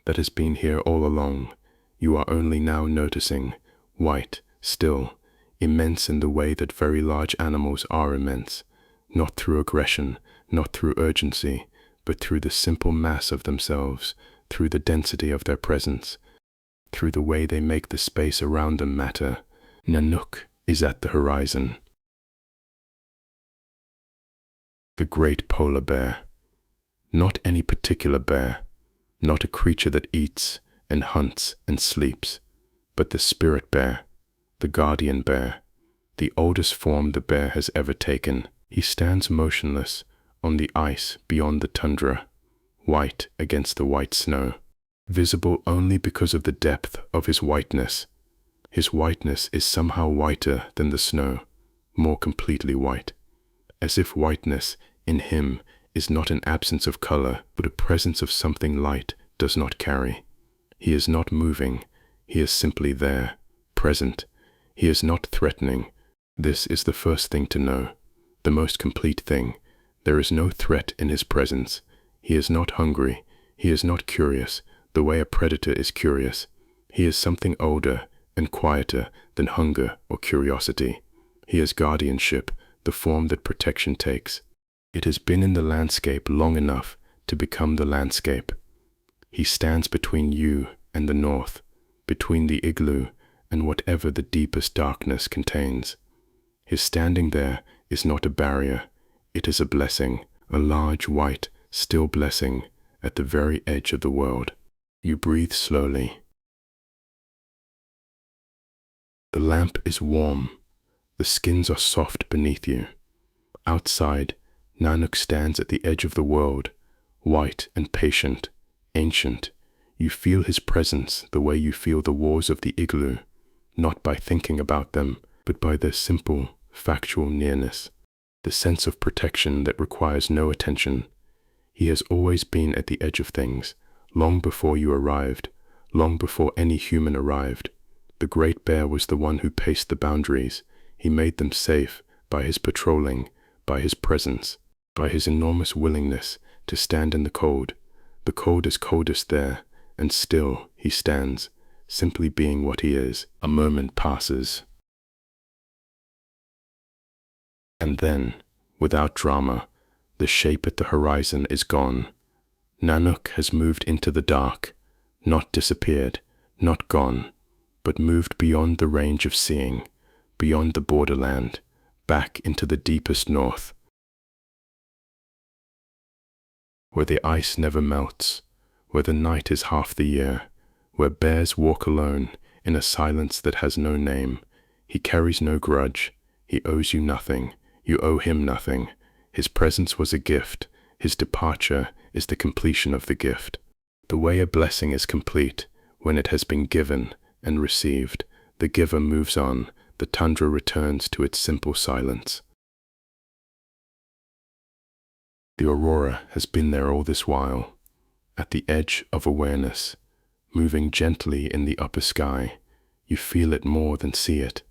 Speaker 1: that has been here all along. You are only now noticing, white, still, immense in the way that very large animals are immense, not through aggression, not through urgency, but through the simple mass of themselves, through the density of their presence, through the way they make the space around them matter. Nanook is at the horizon. The great polar bear. Not any particular bear, not a creature that eats and hunts and sleeps, but the spirit bear, the guardian bear, the oldest form the bear has ever taken. He stands motionless on the ice beyond the tundra, white against the white snow, visible only because of the depth of his whiteness. His whiteness is somehow whiter than the snow, more completely white, as if whiteness in him is not an absence of color, but a presence of something light does not carry. He is not moving, he is simply there, present. He is not threatening. This is the first thing to know, the most complete thing. There is no threat in his presence. He is not hungry, he is not curious, the way a predator is curious. He is something older and quieter than hunger or curiosity. He is guardianship, the form that protection takes. It has been in the landscape long enough to become the landscape. He stands between you and the north, between the igloo and whatever the deepest darkness contains. His standing there is not a barrier, it is a blessing, a large, white, still blessing at the very edge of the world. You breathe slowly. The lamp is warm. The skins are soft beneath you. Outside, Nanook stands at the edge of the world, white and patient, ancient. You feel his presence the way you feel the walls of the igloo, not by thinking about them, but by their simple, factual nearness, the sense of protection that requires no attention. He has always been at the edge of things, long before you arrived, long before any human arrived. The Great Bear was the one who paced the boundaries. He made them safe by his patrolling, by his presence, by his enormous willingness to stand in the cold. The cold is coldest there, and still he stands, simply being what he is. A moment passes. And then, without drama, the shape at the horizon is gone. Nanook has moved into the dark, not disappeared, not gone, but moved beyond the range of seeing, beyond the borderland, back into the deepest north, where the ice never melts, where the night is half the year, where bears walk alone in a silence that has no name. He carries no grudge. He owes you nothing. You owe him nothing. His presence was a gift. His departure is the completion of the gift. The way a blessing is complete, when it has been given and received, the giver moves on, the tundra returns to its simple silence. The Aurora has been there all this while, at the edge of awareness, moving gently in the upper sky. You feel it more than see it,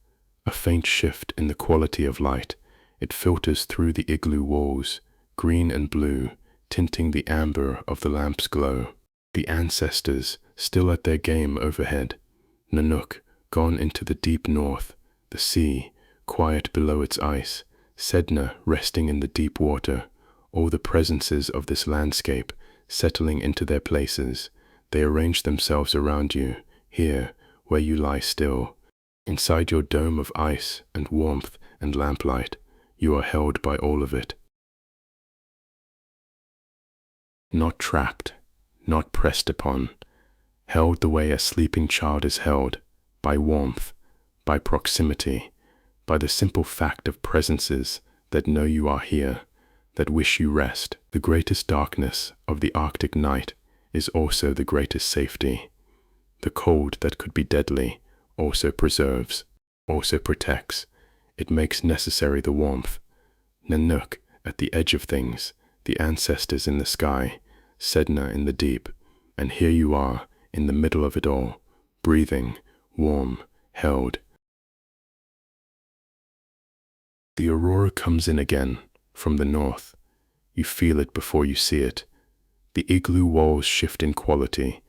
Speaker 1: a faint shift in the quality of light. It filters through the igloo walls, green and blue, tinting the amber of the lamp's glow. The ancestors, still at their game overhead. Nanook, gone into the deep north. The sea, quiet below its ice. Sedna, resting in the deep water. All the presences of this landscape, settling into their places. They arrange themselves around you, here, where you lie still. Inside your dome of ice and warmth and lamplight, you are held by all of it. Not trapped, not pressed upon, held the way a sleeping child is held, by warmth, by proximity, by the simple fact of presences that know you are here, that wish you rest. The greatest darkness of the Arctic night is also the greatest safety. The cold that could be deadly also preserves, also protects. It makes necessary the warmth. Nanook at the edge of things, the ancestors in the sky, Sedna in the deep, and here you are in the middle of it all, breathing, warm, held. The aurora comes in again, from the north. You feel it before you see it. The igloo walls shift in quality.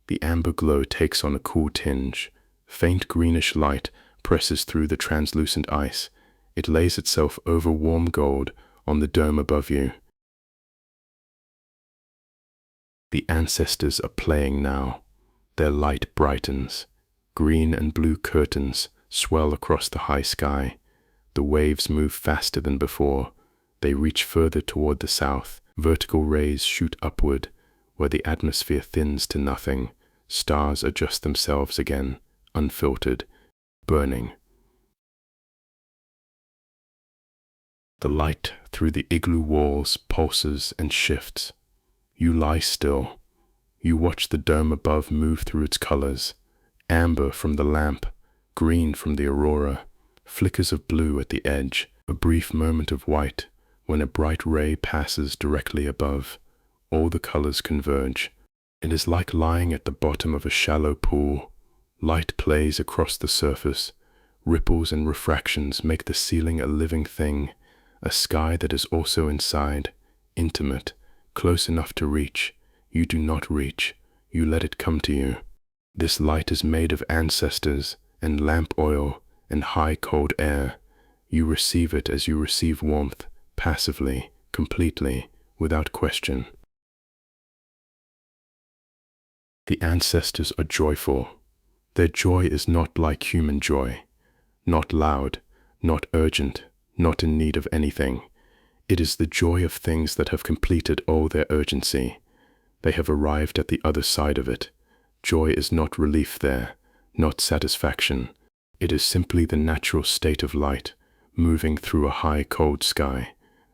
Speaker 1: The amber glow takes on a cool tinge. Faint greenish light presses through the translucent ice. It lays itself over warm gold on the dome above you. The ancestors are playing now. Their light brightens. Green and blue curtains swell across the high sky. The waves move faster than before. They reach further toward the south. Vertical rays shoot upward, where the atmosphere thins to nothing. Stars adjust themselves again, unfiltered, burning. The light through the igloo walls pulses and shifts. You lie still. You watch the dome above move through its colors. Amber from the lamp, green from the aurora, flickers of blue at the edge, a brief moment of white. When a bright ray passes directly above, all the colors converge. It is like lying at the bottom of a shallow pool. Light plays across the surface. Ripples and refractions make the ceiling a living thing, a sky that is also inside, intimate, close enough to reach. You do not reach. You let it come to you. This light is made of ancestors and lamp oil and high cold air. You receive it as you receive warmth, passively, completely, without question. The ancestors are joyful. Their joy is not like human joy, not loud, not urgent, not in need of anything. It is the joy of things that have completed all their urgency. They have arrived at the other side of it. Joy is not relief there, not satisfaction. It is simply the natural state of light, moving through a high, cold sky.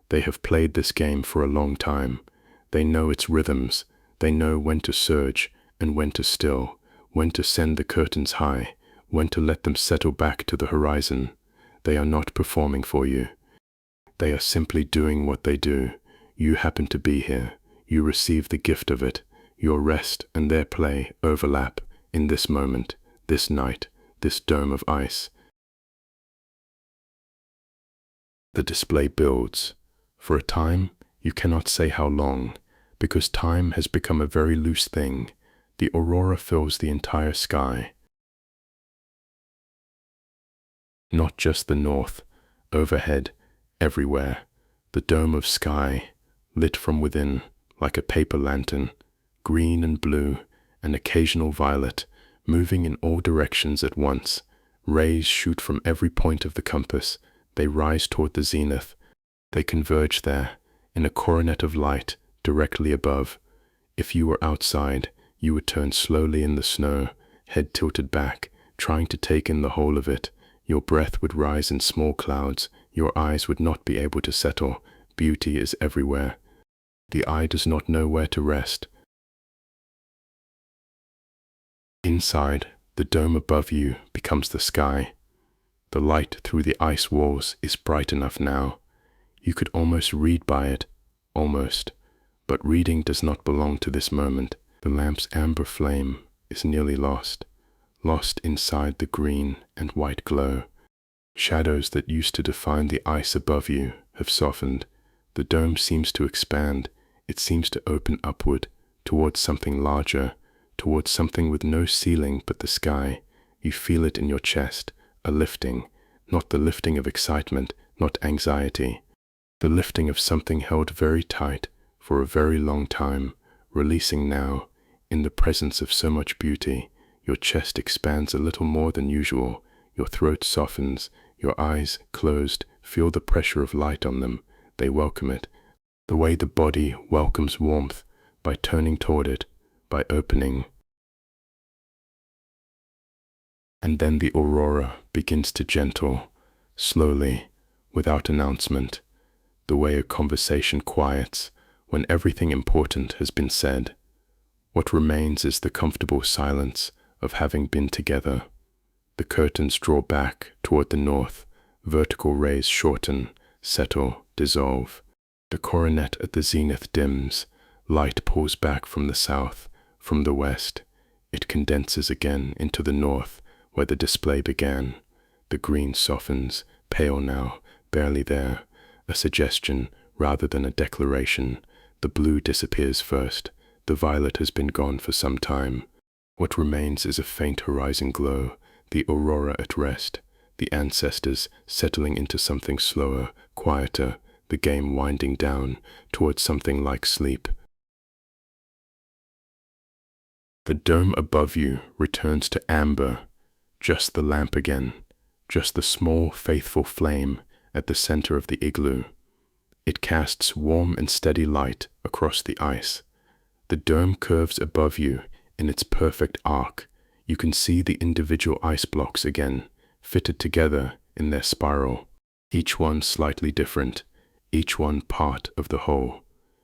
Speaker 1: They have played this game for a long time. They know its rhythms. They know when to surge and when to still, when to send the curtains high, when to let them settle back to the horizon. They are not performing for you. They are simply doing what they do. You happen to be here. You receive the gift of it. Your rest and their play overlap in this moment, this night, this dome of ice. The display builds. For a time, you cannot say how long, because time has become a very loose thing. The aurora fills the entire sky. Not just the north, overhead, everywhere, the dome of sky, lit from within, like a paper lantern, green and blue, and occasional violet, moving in all directions at once. Rays shoot from every point of the compass. They rise toward the zenith. They converge there, in a coronet of light, directly above. If you were outside, you would turn slowly in the snow, head tilted back, trying to take in the whole of it. Your breath would rise in small clouds. Your eyes would not be able to settle. Beauty is everywhere. The eye does not know where to rest. Inside, the dome above you becomes the sky. The light through the ice walls is bright enough now. You could almost read by it, almost. But reading does not belong to this moment. The lamp's amber flame is nearly lost, lost inside the green and white glow. Shadows that used to define the ice above you have softened. The dome seems to expand. It seems to open upward, towards something larger, towards something with no ceiling but the sky. You feel it in your chest, a lifting, not the lifting of excitement, not anxiety. The lifting of something held very tight for a very long time, releasing now, in the presence of so much beauty. Your chest expands a little more than usual. Your throat softens. Your eyes, closed, feel the pressure of light on them. They welcome it. The way the body welcomes warmth, by turning toward it, by opening. And then the aurora begins to gentle, slowly, without announcement, the way a conversation quiets when everything important has been said. What remains is the comfortable silence of having been together. The curtains draw back toward the north. Vertical rays shorten, settle, dissolve. The coronet at the zenith dims. Light pulls back from the south, from the west. It condenses again into the north, where the display began. The green softens, pale now, barely there, a suggestion rather than a declaration. The blue disappears first. The violet has been gone for some time. What remains is a faint horizon glow, the aurora at rest, the ancestors settling into something slower, quieter, the game winding down towards something like sleep. The dome above you returns to amber, just the lamp again, just the small, faithful flame at the center of the igloo. It casts warm and steady light across the ice. The dome curves above you in its perfect arc. You can see the individual ice blocks again, fitted together in their spiral, each one slightly different, each one part of the whole.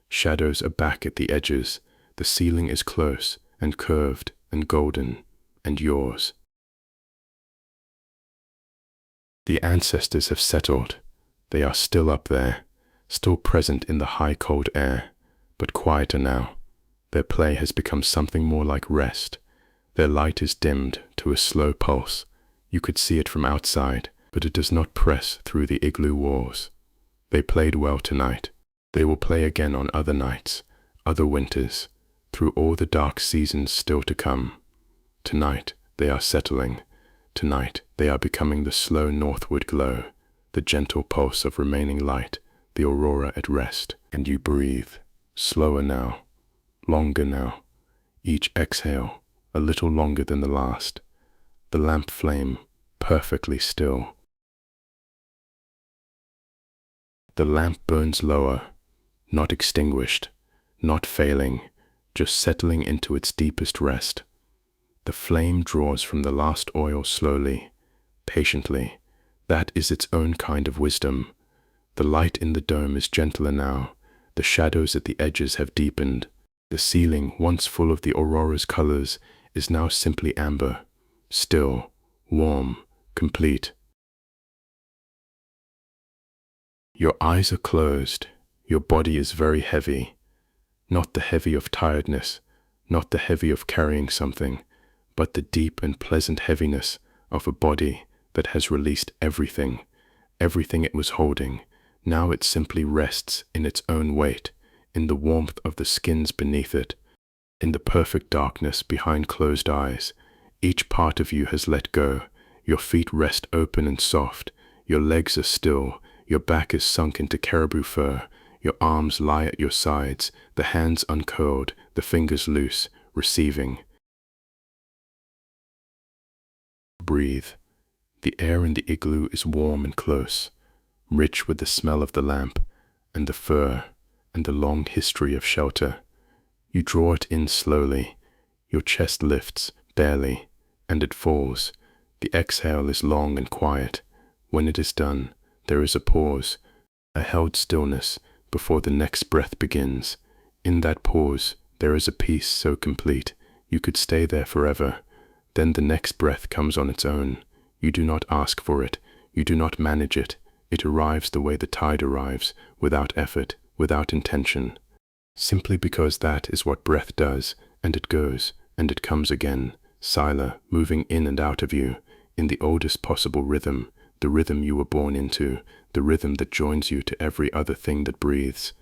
Speaker 1: Shadows are back at the edges. The ceiling is close and curved and golden, and yours. The ancestors have settled. They are still up there, still present in the high cold air, but quieter now. Their play has become something more like rest. Their light is dimmed to a slow pulse. You could see it from outside, but it does not press through the igloo walls. They played well tonight. They will play again on other nights, other winters, through all the dark seasons still to come. Tonight they are settling. Tonight they are becoming the slow northward glow, the gentle pulse of remaining light, the aurora at rest, and you breathe, slower now, longer now, each exhale a little longer than the last, the lamp flame perfectly still. The lamp burns lower, not extinguished, not failing, just settling into its deepest rest. The flame draws from the last oil slowly, patiently. That is its own kind of wisdom. The light in the dome is gentler now. The shadows at the edges have deepened. The ceiling, once full of the aurora's colors, is now simply amber, still, warm, complete. Your eyes are closed. Your body is very heavy. Not the heavy of tiredness, not the heavy of carrying something, but the deep and pleasant heaviness of a body that has released everything it was holding. Now it simply rests in its own weight, in the warmth of the skins beneath it, in the perfect darkness behind closed eyes. Each part of you has let go. Your feet rest open and soft. Your legs are still. Your back is sunk into caribou fur. Your arms lie at your sides, the hands uncurled, the fingers loose, receiving. Breathe. The air in the igloo is warm and close, rich with the smell of the lamp, and the fur, and the long history of shelter. You draw it in slowly. Your chest lifts, barely, and it falls. The exhale is long and quiet. When it is done, there is a pause, a held stillness, before the next breath begins. In that pause, there is a peace so complete, you could stay there forever. Then the next breath comes on its own. You do not ask for it. You do not manage it. It arrives the way the tide arrives, without effort, without intention. Simply because that is what breath does, and it goes, and it comes again, Sila, moving in and out of you, in the oldest possible rhythm, the rhythm you were born into, the rhythm that joins you to every other thing that breathes.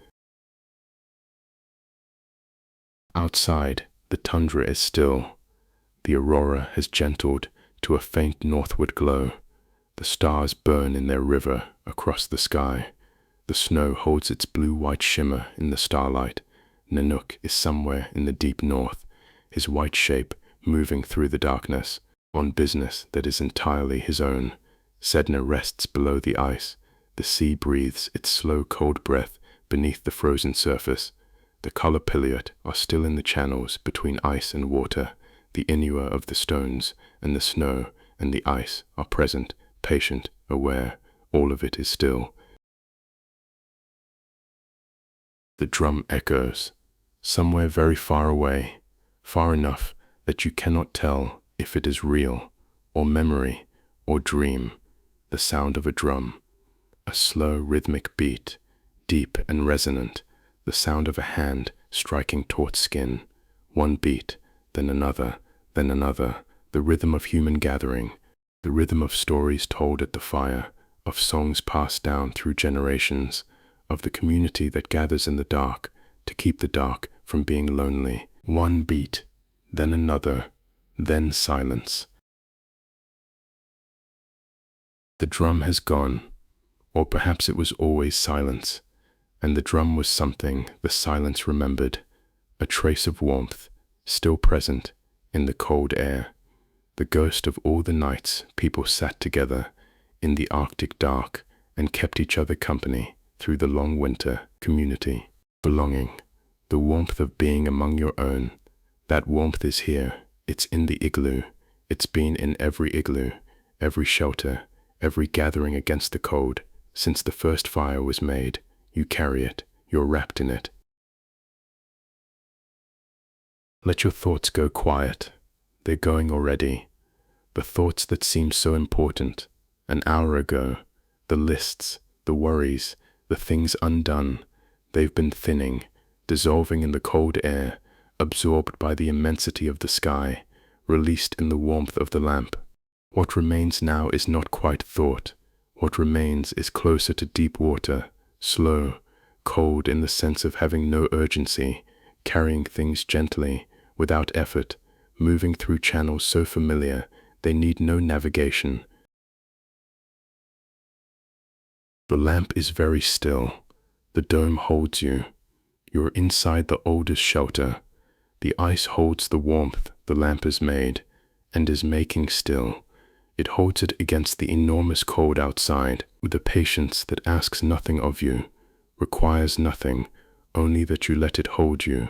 Speaker 1: Outside, the tundra is still. The aurora has gentled to a faint northward glow. The stars burn in their river across the sky. The snow holds its blue-white shimmer in the starlight. Nanook is somewhere in the deep north, his white shape moving through the darkness, on business that is entirely his own. Sedna rests below the ice. The sea breathes its slow cold breath beneath the frozen surface. The color pileate are still in the channels between ice and water. The Inua of the stones and the snow and the ice are present, patient, aware. All of it is still. The drum echoes, somewhere very far away, far enough that you cannot tell if it is real, or memory, or dream. The sound of a drum, a slow rhythmic beat, deep and resonant, the sound of a hand striking taut skin, one beat, then another, the rhythm of human gathering, the rhythm of stories told at the fire, of songs passed down through generations, of the community that gathers in the dark to keep the dark from being lonely. One beat, then another, then silence. The drum has gone, or perhaps it was always silence, and the drum was something the silence remembered, a trace of warmth, still present in the cold air, the ghost of all the nights people sat together in the Arctic dark and kept each other company through the long winter. Community, belonging, the warmth of being among your own. That warmth is here, it's in the igloo, it's been in every igloo, every shelter, every gathering against the cold. Since the first fire was made, you carry it, you're wrapped in it. Let your thoughts go quiet. They're going already. The thoughts that seemed so important an hour ago, the lists, the worries, the things undone, they've been thinning, dissolving in the cold air, absorbed by the immensity of the sky, released in the warmth of the lamp. What remains now is not quite thought. What remains is closer to deep water, slow, cold in the sense of having no urgency, carrying things gently, without effort, moving through channels so familiar they need no navigation. The lamp is very still. The dome holds you. You're inside the oldest shelter. The ice holds the warmth the lamp has made, and is making still. It holds it against the enormous cold outside, with a patience that asks nothing of you, requires nothing, only that you let it hold you.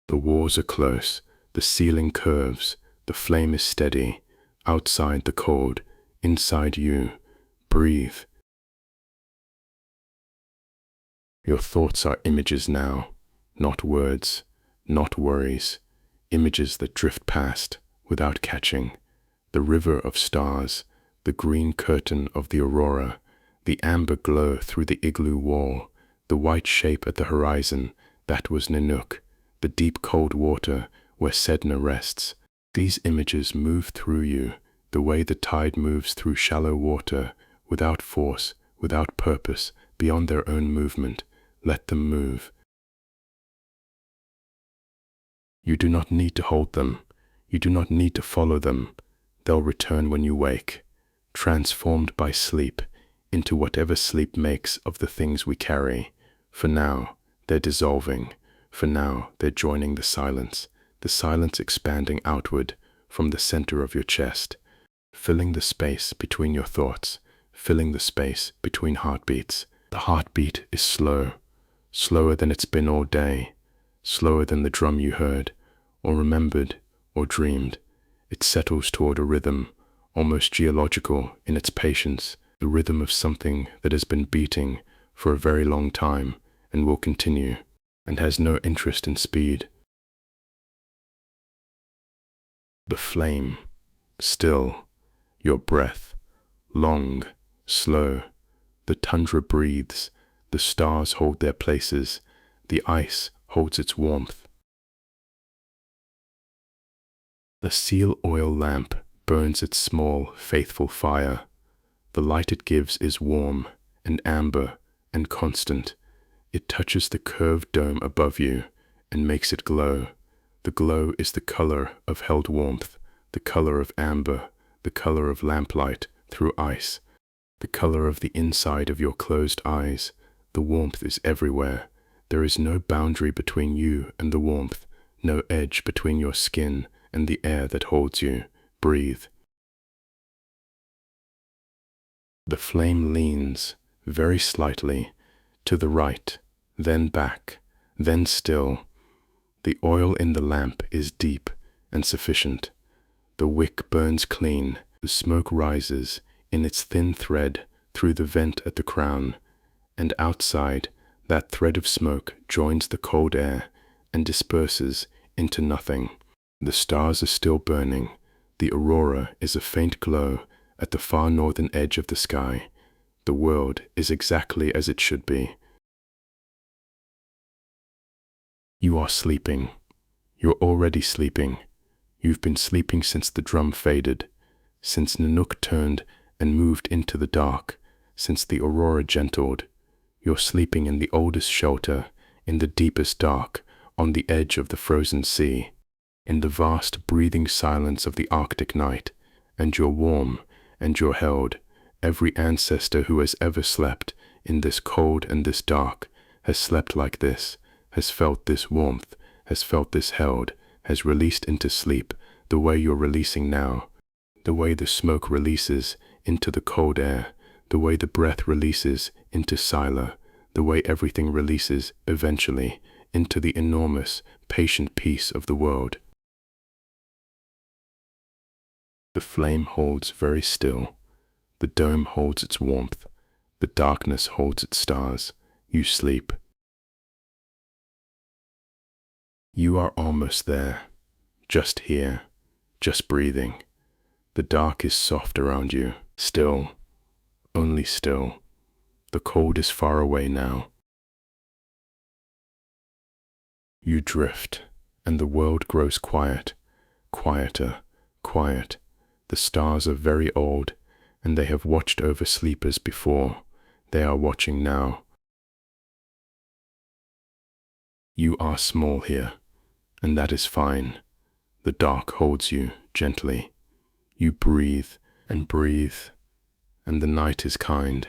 Speaker 1: The walls are close, the ceiling curves, the flame is steady. Outside the cold, inside you. Breathe. Your thoughts are images now, not words, not worries, images that drift past without catching. The river of stars, the green curtain of the aurora, the amber glow through the igloo wall, the white shape at the horizon, that was Nanook, the deep cold water where Sedna rests. These images move through you, the way the tide moves through shallow water, without force, without purpose, beyond their own movement. Let them move. You do not need to hold them. You do not need to follow them. They'll return when you wake, transformed by sleep into whatever sleep makes of the things we carry. For now, they're dissolving. For now, they're joining the silence expanding outward from the center of your chest, filling the space between your thoughts, filling the space between heartbeats. The heartbeat is slow, slower than it's been all day, slower than the drum you heard, or remembered, or dreamed. It settles toward a rhythm, almost geological in its patience, the rhythm of something that has been beating for a very long time and will continue, and has no interest in speed. The flame, still, your breath, long, slow. The tundra breathes, the stars hold their places, the ice holds its warmth. The seal oil lamp burns its small, faithful fire. The light it gives is warm and amber and constant. It touches the curved dome above you and makes it glow. The glow is the color of held warmth, the color of amber, the color of lamplight through ice, the color of the inside of your closed eyes. The warmth is everywhere. There is no boundary between you and the warmth, no edge between your skin and the air that holds you. Breathe. The flame leans, very slightly, to the right, then back, then still. The oil in the lamp is deep and sufficient. The wick burns clean. The smoke rises in its thin thread through the vent at the crown, and outside, that thread of smoke joins the cold air and disperses into nothing. The stars are still burning. The aurora is a faint glow at the far northern edge of the sky. The world is exactly as it should be. You are sleeping. You're already sleeping. You've been sleeping since the drum faded, since Nanook turned and moved into the dark, since the aurora gentled. You're sleeping in the oldest shelter, in the deepest dark, on the edge of the frozen sea, in the vast breathing silence of the Arctic night, and you're warm, and you're held. Every ancestor who has ever slept in this cold and this dark has slept like this, has felt this warmth, has felt this held, has released into sleep the way you're releasing now, the way the smoke releases into the cold air, the way the breath releases into Sila, the way everything releases eventually into the enormous, patient peace of the world. The flame holds very still. The dome holds its warmth. The darkness holds its stars. You sleep. You are almost there, just here, just breathing. The dark is soft around you, still, only still. The cold is far away now. You drift, and the world grows quiet, quieter, quiet. The stars are very old, and they have watched over sleepers before. They are watching now. You are small here, and that is fine. The dark holds you gently. You breathe, and the night is kind.